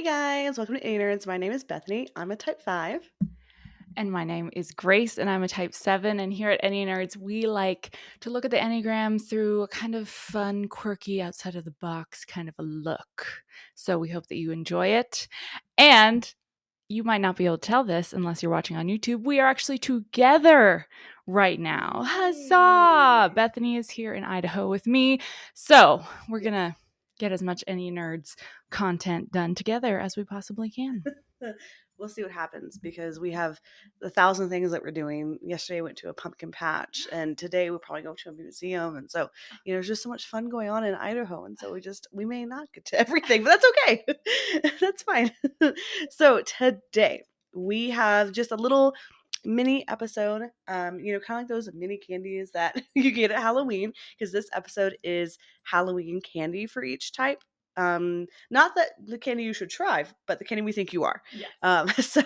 guys, welcome to Enneanerds. My name is Bethany. I'm a type 5. And my name is Grace, and I'm a type 7. And here at Enneanerds, we like to look at the Enneagram through a kind of fun, quirky, outside of the box kind of a look. So we hope that you enjoy it. And you might not be able to tell this unless you're watching on YouTube. We are actually together right now. Huzzah! Bethany is here in Idaho with me. So we're going to get as much Enneanerds content done together as we possibly can. We'll see what happens because we have 1,000 things that we're doing. Yesterday I went to a pumpkin patch, and today we'll probably go to a museum. And so, there's just so much fun going on in Idaho. And so we may not get to everything, but that's okay. That's fine. So today we have just a little mini episode, kind of like those mini candies that you get at Halloween, because this episode is Halloween candy for each type. Not that the candy you should try, but the candy we think you are. Yes.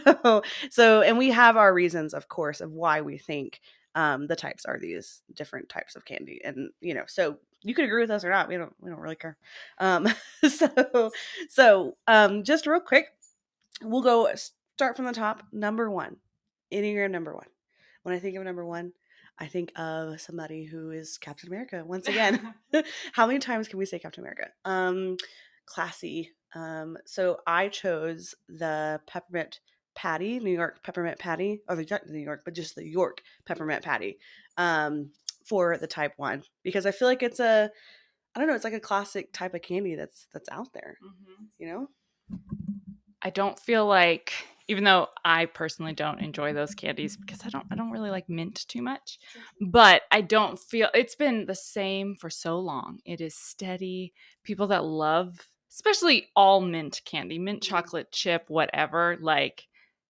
And we have our reasons, of course, of why we think the types are these different types of candy. And, so you could agree with us or not. We don't really care. Just real quick, we'll go start from the top. Number 1, Enneagram number 1. When I think of number 1, I think of somebody who is Captain America. Once again, how many times can we say Captain America? Classy. So I chose the peppermint patty, New York peppermint patty, or not New York, but just the York peppermint patty, for the type 1, because I feel like it's I don't know, it's like a classic type of candy that's out there, I don't feel like, even though I personally don't enjoy those candies because I don't really like mint too much, but I don't feel it's been the same for so long. It is steady. People that love, especially all mint candy, mint chocolate chip, whatever, like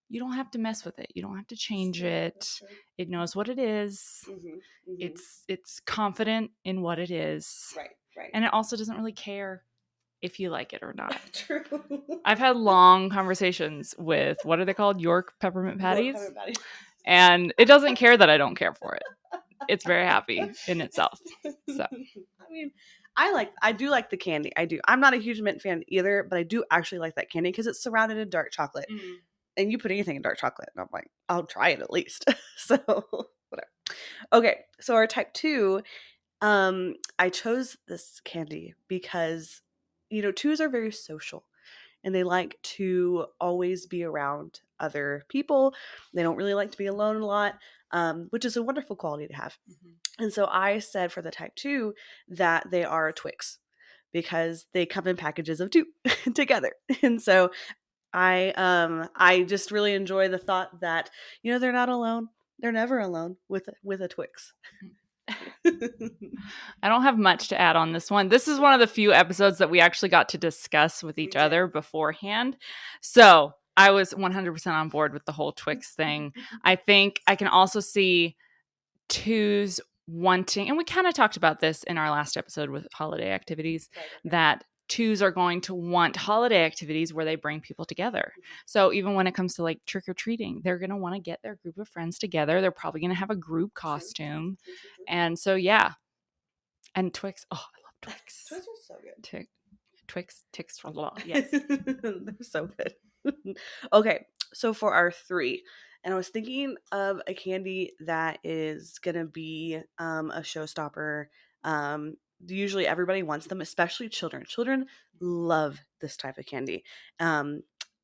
you don't have to mess with it. You don't have to change it. It knows what it is. It's confident in what it is. Right. And it also doesn't really care if you like it or not. True. I've had long conversations with, what are they called? York peppermint patties. York peppermint patty. And it doesn't care that I don't care for it. It's very happy in itself. So, I mean, I do like the candy. I do. I'm not a huge mint fan either, but I do actually like that candy because it's surrounded in dark chocolate. And you put anything in dark chocolate, and I'm like, I'll try it at least. So, whatever. Okay, so our type 2, I chose this candy because, 2s are very social, and they like to always be around other people. They don't really like to be alone a lot, which is a wonderful quality to have. And so I said for the type 2 that they are Twix because they come in packages of 2 together. And so I just really enjoy the thought that, they're not alone. They're never alone with a Twix. I don't have much to add on this one. This is one of the few episodes that we actually got to discuss with each other beforehand. So I was 100% on board with the whole Twix thing. I think I can also see 2s wanting, and we kind of talked about this in our last episode with holiday activities, that 2s are going to want holiday activities where they bring people together. So even when it comes to like trick-or-treating, they're going to want to get their group of friends together. They're probably going to have a group costume. And so, yeah. And Twix. Oh, I love Twix. Twix are so good. Twix for a lot. Yes. They're so good. Okay, so for our 3, and I was thinking of a candy that is going to be a showstopper. Usually everybody wants them, especially children. Children love this type of candy. I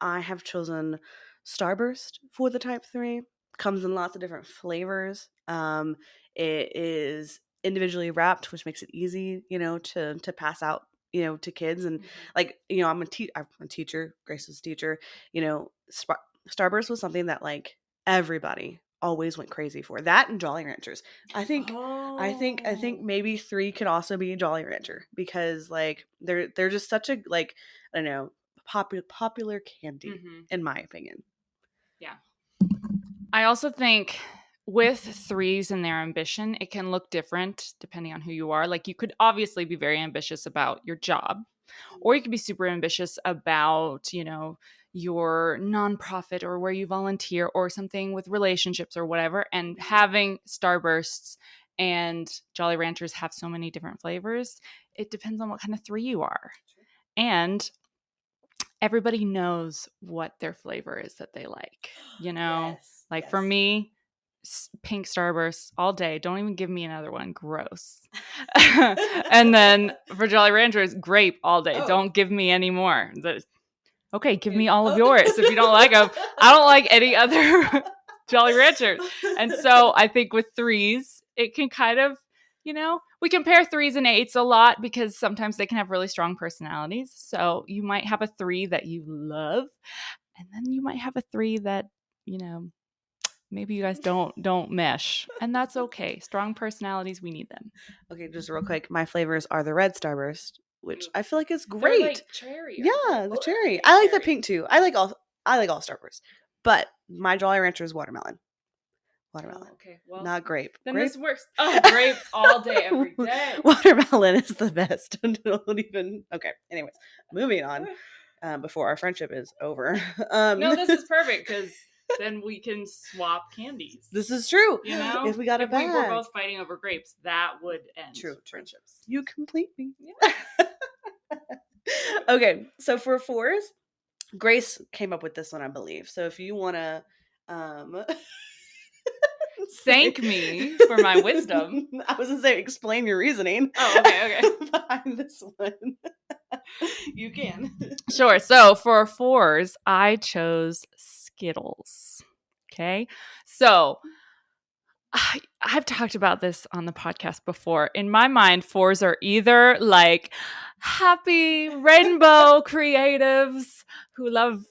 have chosen Starburst for the type 3. Comes in lots of different flavors. It is individually wrapped, which makes it easy, to pass out, to kids. And like, I'm a teacher, Grace's teacher, Starburst was something that like everybody always went crazy for. That and Jolly Ranchers. I think maybe 3 could also be Jolly Rancher because like they're just such a, like, I don't know, popular candy in my opinion. Yeah. I also think with 3s and their ambition, it can look different depending on who you are. Like you could obviously be very ambitious about your job, or you could be super ambitious about, your nonprofit or where you volunteer or something with relationships or whatever. And having Starbursts and Jolly Ranchers have so many different flavors, it depends on what kind of 3 you are. And everybody knows what their flavor is that they like, Yes. Like for Yes. me, pink Starburst all day. Don't even give me another one. Gross. And then for Jolly Ranchers, grape all day. Oh. Don't give me any more. Okay, give me all of yours if you don't like them. I don't like any other Jolly Ranchers. And so I think with threes, it can kind of, we compare threes and eights a lot because sometimes they can have really strong personalities. So you might have a three that you love, and then you might have a three that, maybe you guys don't mesh, and that's okay. Strong personalities, we need them. Okay, just real quick, my flavors are the red Starburst, which I feel like is great. They're like cherry. Yeah, the cherry. I like the pink too. I like all Starbursts, but my Jolly Rancher is watermelon. Watermelon. Oh, okay, well, not grape. Then grape? This works. Oh, grape all day, every day. Watermelon is the best. Don't even. Okay. Anyways, moving on. Before our friendship is over. No, this is perfect because then we can swap candies. This is true. If we got a bag. If we were both fighting over grapes, that would end friendships. You complete me. Yeah. Okay, so for fours, Grace came up with this one, I believe. So if you want to thank me for my wisdom. I was going to say explain your reasoning. Oh, okay. Behind this one. You can. Sure. So for fours, I chose Skittles. Okay. So I've talked about this on the podcast before. In my mind, fours are either like happy rainbow creatives who love,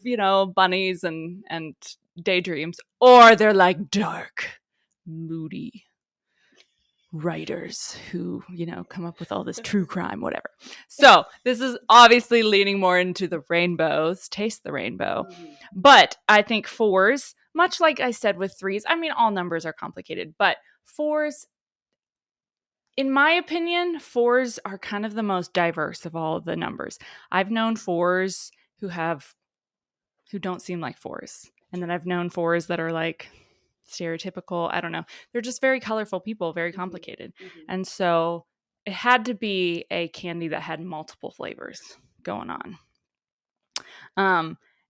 bunnies and daydreams, or they're like dark, moody writers who, come up with all this true crime, whatever. So this is obviously leaning more into the rainbows, taste the rainbow. But I think fours, much like I said with threes, I mean, all numbers are complicated, but fours, in my opinion, fours are kind of the most diverse of all of the numbers. I've known fours who don't seem like fours. And then I've known fours that are like stereotypical. I don't know. They're just very colorful people, very complicated. And so it had to be a candy that had multiple flavors going on.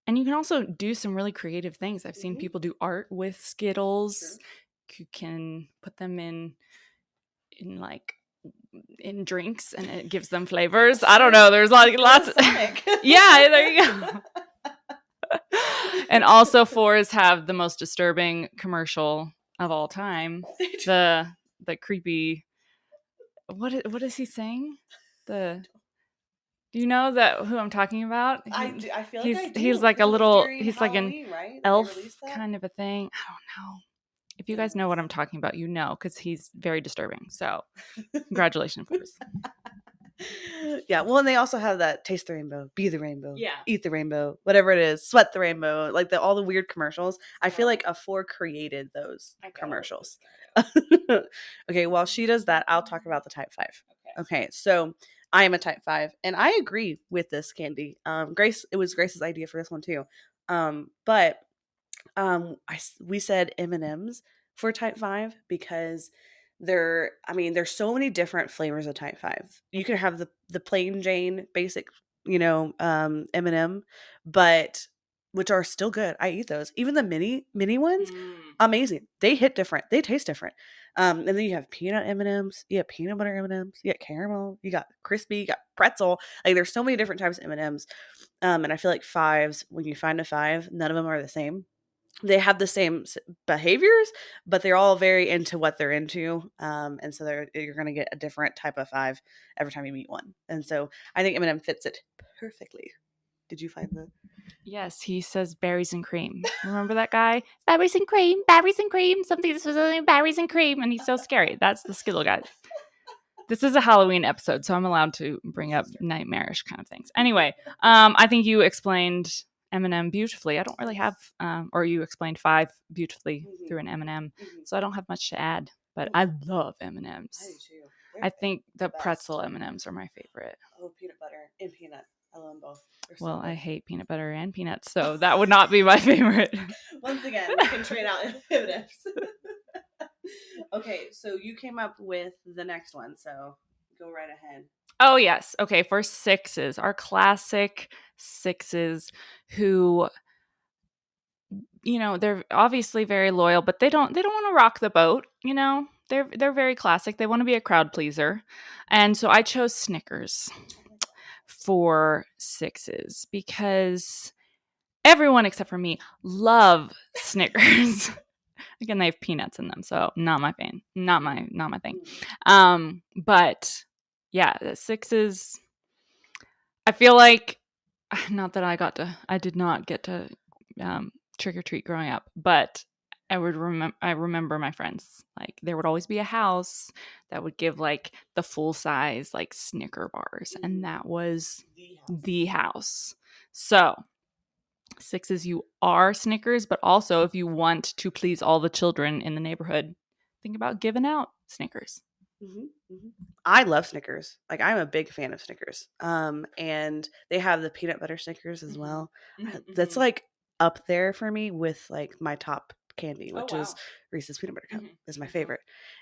And you can also do some really creative things. I've seen people do art with Skittles. Sure. You can put them in drinks and it gives them flavors. I don't know. There's lots of yeah, there you go. And also fours have the most disturbing commercial of all time. The creepy what is he saying? Do you know who I'm talking about? I feel like I do. He's like a little he's Halloween, like an right? elf kind of a thing. I don't know. If you guys know what I'm talking about, because he's very disturbing. So congratulations, fours. Yeah, well, and they also have that taste the rainbow, be the rainbow, yeah, eat the rainbow, whatever it is, sweat the rainbow, like all the weird commercials. I feel like a four created those commercials. Okay, while she does that, I'll talk about the type 5. Okay, so I am a type 5, and I agree with this candy. It was Grace's idea for this one too. But we said M&Ms for type 5 because there's so many different flavors of type 5. You can have the plain Jane basic, M&M, but which are still good. I eat those. Even the mini ones, amazing. They hit different. They taste different. And then you have peanut M&Ms, you have peanut butter M&Ms, you got caramel, you got crispy, you got pretzel. Like there's so many different types of M&Ms. And I feel like 5s, when you find a 5, none of them are the same. They have the same behaviors, but they're all very into what they're into. And so you're going to get a different type of 5 every time you meet one. And so I think M&M fits it perfectly. Did you find the? Yes, he says berries and cream. Remember that guy? Berries and cream, something specifically berries and cream. And he's so scary. That's the Skittle guy. This is a Halloween episode, so I'm allowed to bring up nightmarish kind of things. Anyway, I think you explained M&M beautifully. I don't really have, or you explained 5 beautifully through an M&M, so I don't have much to add. But I love M&Ms. I do too. I think the pretzel M&Ms are my favorite. Oh, peanut butter and peanut. I love them both. Well, I hate peanut butter and peanuts, so that would not be my favorite. Once again, we can trade out M&Ms. Okay, so you came up with the next one, so go right ahead. Oh, yes. Okay, for sixes, our classic sixes who, they're obviously very loyal, but they don't want to rock the boat, you know? They're very classic. They want to be a crowd pleaser. And so I chose Snickers Oh my god. for sixes because everyone except for me love Snickers. Again, they have peanuts in them, so not my fan. Not my thing. But yeah, the sixes, I feel like not that I did not get to trick or treat growing up, but I remember my friends, like there would always be a house that would give like the full size like Snicker bars, and that was the house. So sixes, you are Snickers, but also if you want to please all the children in the neighborhood, think about giving out Snickers. Mhm, mhm. I love Snickers. Like, I'm a big fan of Snickers. And they have the peanut butter Snickers as well. That's, like, up there for me with, like, my top candy, Oh which is wow. Reese's Peanut Butter Cup Mhm, is my mhm, favorite.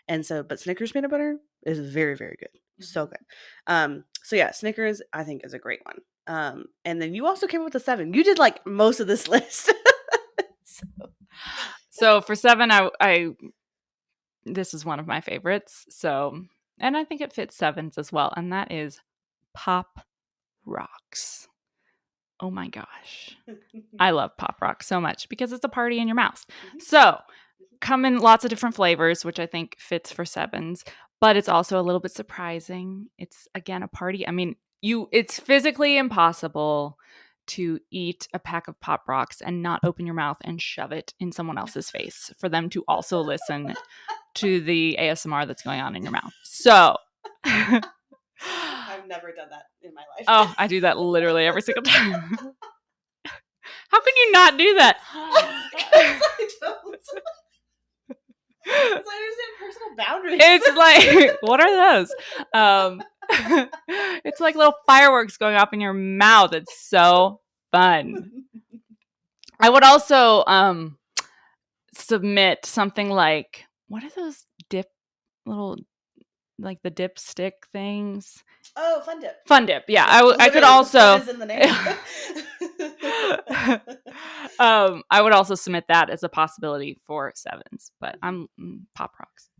And so but Snickers peanut butter is very, very good. So mhm. good. So yeah, Snickers, I think, is a great one. And then you also came up with a 7. You did, like, most of this list. So So for seven, I this is one of my favorites. So, and I think it fits sevens as well, and that is Pop Rocks. Oh my gosh. I love Pop Rocks so much because it's a party in your mouth. Mhm, So, come in lots of different flavors, which I think fits for sevens, but it's also a little bit surprising. It's again a party. I mean, it's physically impossible to eat a pack of Pop Rocks and not open your mouth and shove it in someone else's face for them to also listen to the ASMR that's going on in your mouth. So, oh, I've never done that in my life. I do that literally every single time. How can you not do that? 'Cause I don't. 'Cause I understand personal boundaries. It's like, what are those? Um, it's like little fireworks going off in your mouth. It's so fun. I would also submit something like, what are those little, like the dipstick things? Oh, Fun Dip. Fun dip. Yeah, Like, I could literally, the fun also. is in the name. I would also submit that as a possibility for sevens, but I'm Pop Rocks.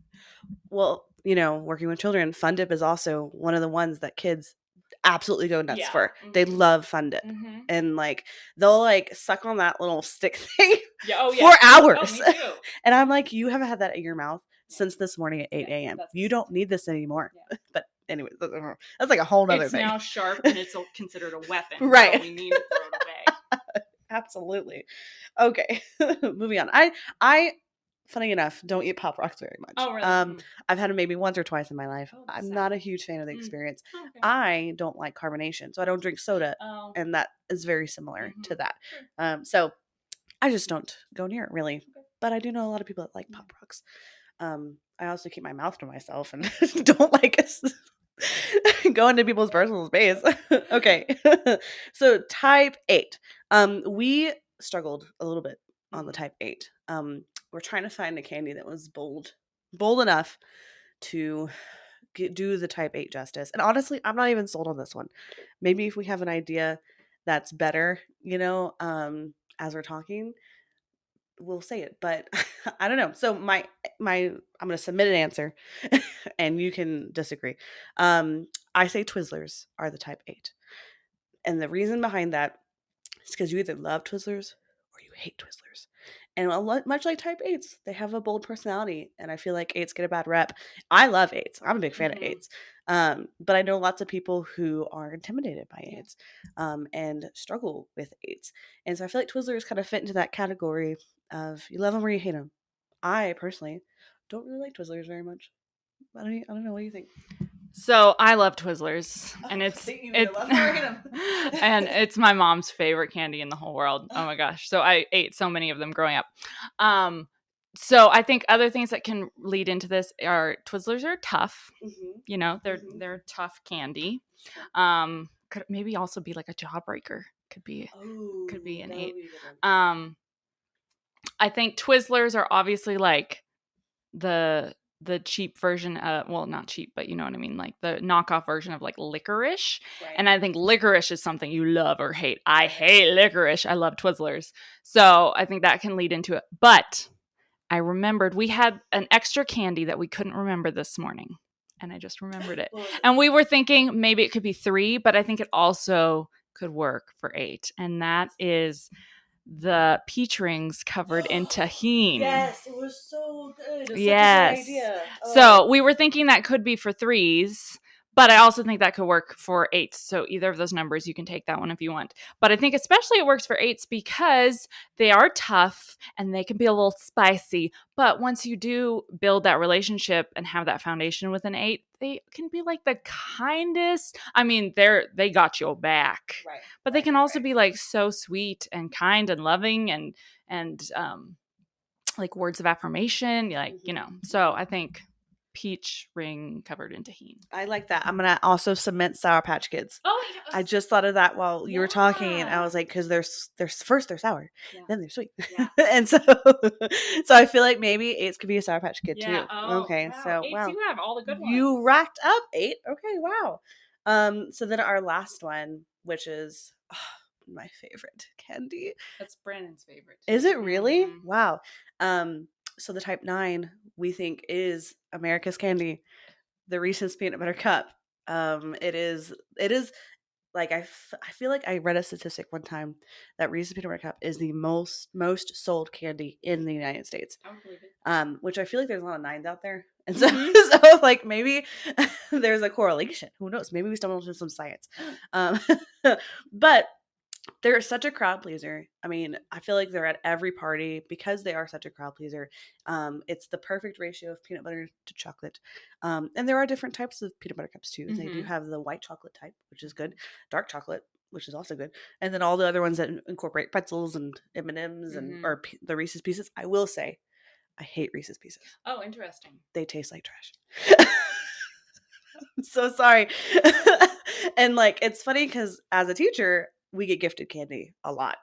Well, working with children, Fun Dip is also one of the ones that kids absolutely go nuts Yeah. for. They Mhm. love Fun Dip. Mhm. And, like, they'll, like, suck on that little stick thing Yeah. Oh for yeah. Oh, hours. me too. And I'm like, "You haven't had that in your mouth Yeah. since this morning at 8 Yeah. AM. That's You don't disgusting. need this anymore." Yeah. But anyway, that's like a whole nother It's thing. now sharp and it's considered a weapon, so Right. we need to throw it away. Absolutely. Okay. Moving on. I funny enough, don't eat Pop Rocks very much. Oh, really? Mm. I've had them maybe once or twice in my life. Oh, that's I'm sad. not a huge fan of the Mm. experience. Oh, okay. I don't like carbonation, so I don't drink soda, Oh. and that is very similar to Mhm. that. Sure. So I just don't go near it really. Okay. But I do know a lot of people that like Yeah. Pop Rocks. I also keep my mouth to myself and don't like go into people's personal space. Okay. So type 8. We struggled a little bit on the Mhm. type 8. We're trying to find a candy that was bold enough to do the type 8 justice. And honestly, I'm not even sold on this one. Maybe if we have an idea that's better, as we're talking, we'll say it, but I don't know. So I'm going to submit an answer and you can disagree. I say Twizzlers are the type 8. And the reason behind that is because you either love Twizzlers or you hate Twizzlers. And much like type 8s, they have a bold personality. And I feel like 8s get a bad rep. I love 8s. I'm a big fan of Mhm. 8s. But I know lots of people who are intimidated by Yeah. 8s and struggle with 8s. And so I feel like Twizzlers kind of fit into that category of you love them or you hate them. I personally don't really like Twizzlers very much. I don't know. What do you think? So I love Twizzlers, and You either love them or hate them. and it's my mom's favorite candy in the whole world. Oh my gosh! So I ate so many of them growing up. Um, so I think other things that can lead into this are Twizzlers are tough. They're tough candy. Could maybe also be like a jawbreaker. Could be an 8. Um, I think Twizzlers are obviously like the the cheap version of, well, not cheap, but you know what I mean, like the knockoff version of like licorice. Right. And I think licorice is something you love or hate. I hate licorice. I love Twizzlers. So I think that can lead into it. But I remembered we had an extra candy that we couldn't remember this morning. And I just remembered it. And we were thinking maybe it could be 3, but I think it also could work for 8. And that is the peach rings covered in tahini. Yes, it was so good. It was Yes. such a good idea. So we were thinking that could be for 3s, but I also think that could work for 8s. So either of those numbers, you can take that one if you want. But I think especially it works for 8s because they are tough and they can be a little spicy. But once you do build that relationship and have that foundation with an 8, they can be like the kindest. I mean, they got your back. Right. But they can also be like so sweet and kind and loving and like words of affirmation, like, you know. So I think peach ring covered in tahini. I like that. I'm gonna also submit Sour Patch Kids. Oh, yeah. I just thought of that while you were talking. I was like, because they're first they're sour, then they're sweet, and so I feel like maybe 8s could be a Sour Patch Kid too. Okay, wow. so 8s, wow, you have all the good ones. you racked up 8. Okay, wow. So then our last one, which is my favorite candy. That's Brandon's favorite. Is it really? Mm-hmm. Wow. So the type 9 we think is America's candy, the Reese's peanut butter cup. It is like I feel like I read a statistic one time that Reese's peanut butter cup is the most sold candy in the United States. I don't believe it. Which I feel like there's a lot of 9s out there, and so like maybe there's a correlation. Who knows? Maybe we stumbled into some science. But they're such a crowd pleaser. I mean, I feel like they're at every party because they are such a crowd pleaser. It's the perfect ratio of peanut butter to chocolate. And there are different types of peanut butter cups too. They do have the white chocolate type, which is good. Dark chocolate, which is also good. And then all the other ones that incorporate pretzels and M&Ms and or the Reese's Pieces. I will say, I hate Reese's Pieces. Oh, interesting. They taste like trash. I'm so sorry. And like, it's funny because as a teacher, we get gifted candy a lot.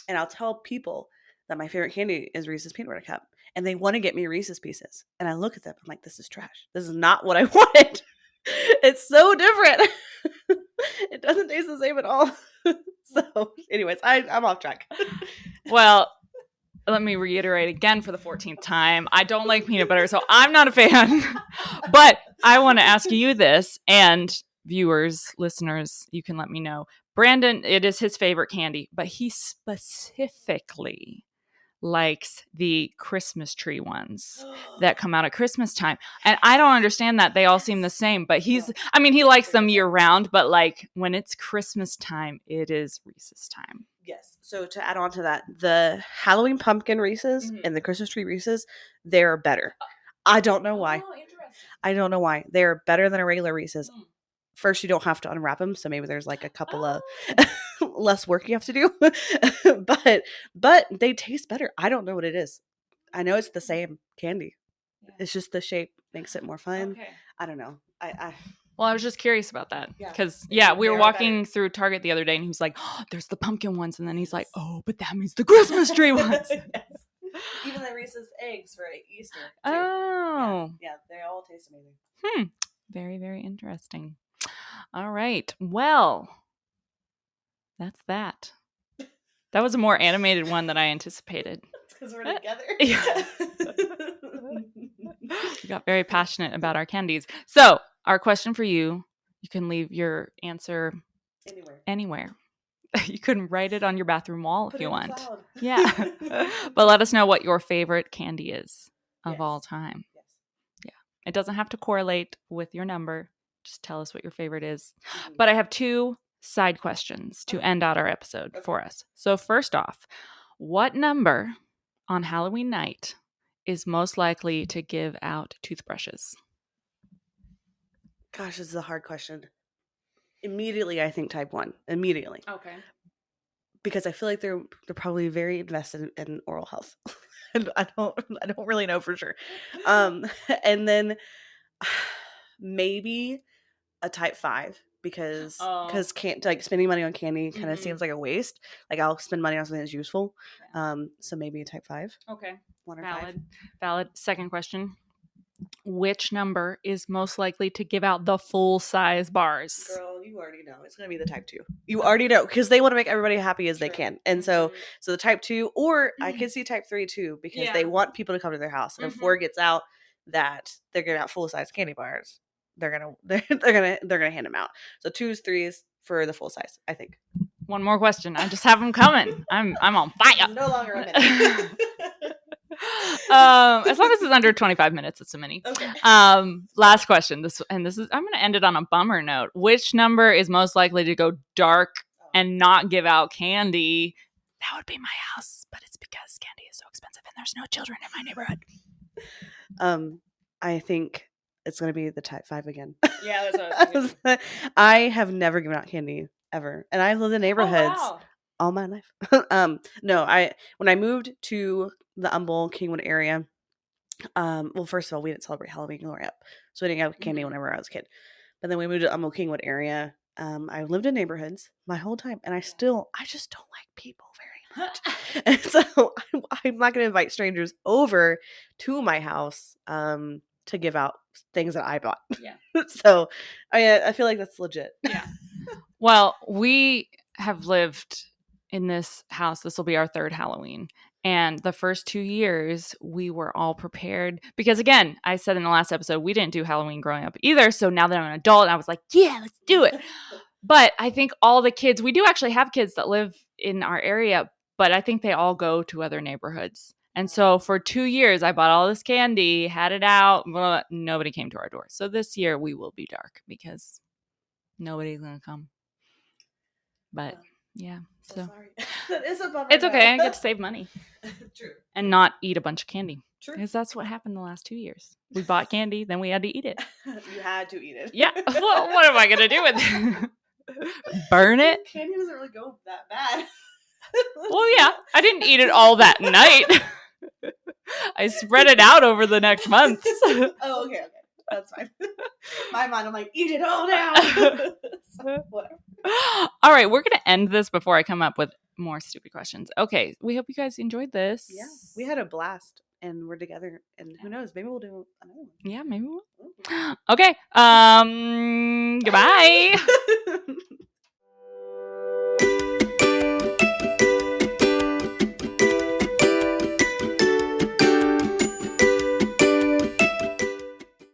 And I'll tell people that my favorite candy is Reese's peanut butter cup. And they want to get me Reese's Pieces. And I look at them, I'm like, this is trash. This is not what I wanted. It's so different. It doesn't taste the same at all. So anyways, I'm off track. Well, let me reiterate again for the 14th time. I don't like peanut butter, so I'm not a fan. But I want to ask you this, and viewers, listeners, you can let me know. Brandon, it is his favorite candy, but he specifically likes the Christmas tree ones that come out at Christmas time. And I don't understand that. They all seem the same, but he likes them year round, but like when it's Christmas time, it is Reese's time. Yes. So to add on to that, the Halloween pumpkin Reese's and the Christmas tree Reese's, they're better. I don't know why. Oh, interesting. I don't know why. They're better than a regular Reese's. First, you don't have to unwrap them, so maybe there's like a couple of less work you have to do. but they taste better. I don't know what it is. I know it's the same candy. Yeah. It's just the shape makes it more fun. Okay. I don't know. Well, I was just curious about that because we were walking through Target the other day and he was like, oh, there's the pumpkin ones. And then he's like, oh, but that means the Christmas tree ones. Yes. Even the Reese's eggs for Easter. Too. Oh. Yeah, they all taste amazing. Very, very interesting. All right. Well, that's that. That was a more animated one than I anticipated. Because we're together. Yeah. We got very passionate about our candies. So, our question for you, you can leave your answer anywhere. You can write it on your bathroom wall if you want. Yeah. But let us know what your favorite candy is of all time. Yes. Yeah. It doesn't have to correlate with your number. Just tell us what your favorite is. But I have 2 side questions to end out our episode for us. So first off, what number on Halloween night is most likely to give out toothbrushes? Gosh, this is a hard question. Immediately, I think type 1. Immediately. Okay. Because I feel like they're probably very invested in oral health. And I don't really know for sure. And then maybe a type 5 because can't like spending money on candy kind of seems like a waste. Like I'll spend money on something that's useful. So maybe a type 5. Okay. 1 or Valid. 5. Valid. Second question. Which number is most likely to give out the full size bars? Girl, you already know. It's going to be the type 2. You already know because they want to make everybody happy as they can. And so the type 2, or I can see type 3 too, because they want people to come to their house. And if word gets out that they're giving out full size candy bars, they're gonna hand them out. So 2s, 3s for the full size, I think. One more question. I just have them coming. I'm on fire. No longer a minute. As long as it's under 25 minutes, it's a mini. Okay. Last question. This is I'm going to end it on a bummer note. Which number is most likely to go dark and not give out candy? That would be my house, but it's because candy is so expensive and there's no children in my neighborhood. I think it's going to be the type 5 again. Yeah, that's what I was thinking. I have never given out candy ever, and I've lived in neighborhoods all my life. No, when I moved to the Humble Kingwood area, well, first of all, we didn't celebrate Halloween growing up, so we didn't have candy whenever I was a kid. But then we moved to the Humble Kingwood area. I lived in neighborhoods my whole time, and I just don't like people very much. And so I'm not going to invite strangers over to my house to give out things that I bought. Yeah. So I feel like that's legit. Yeah. Well, we have lived in this house. This will be our 3rd Halloween. And the first 2 years, we were all prepared. Because again, I said in the last episode, we didn't do Halloween growing up either. So now that I'm an adult, I was like, yeah, let's do it. But I think all the kids, we do actually have kids that live in our area, but I think they all go to other neighborhoods. And so for 2 years, I bought all this candy, had it out. Well, nobody came to our door. So this year we will be dark because nobody's going to come. But yeah, so sorry. That is a bummer. It's okay. I get to save money. True. And not eat a bunch of candy. True. Because that's what happened the last 2 years. We bought candy, then we had to eat it. You had to eat it. Yeah. Well, what am I going to do with it? Burn it? Candy doesn't really go that bad. Well, yeah. I didn't eat it all that night. I spread it out over the next month. Oh, okay. That's fine. My mind, I'm like, eat it all down. So, whatever. All right, we're going to end this before I come up with more stupid questions. Okay, we hope you guys enjoyed this. Yeah, we had a blast, and we're together, and who knows, maybe we'll do another one. Yeah, maybe we will. Okay, goodbye.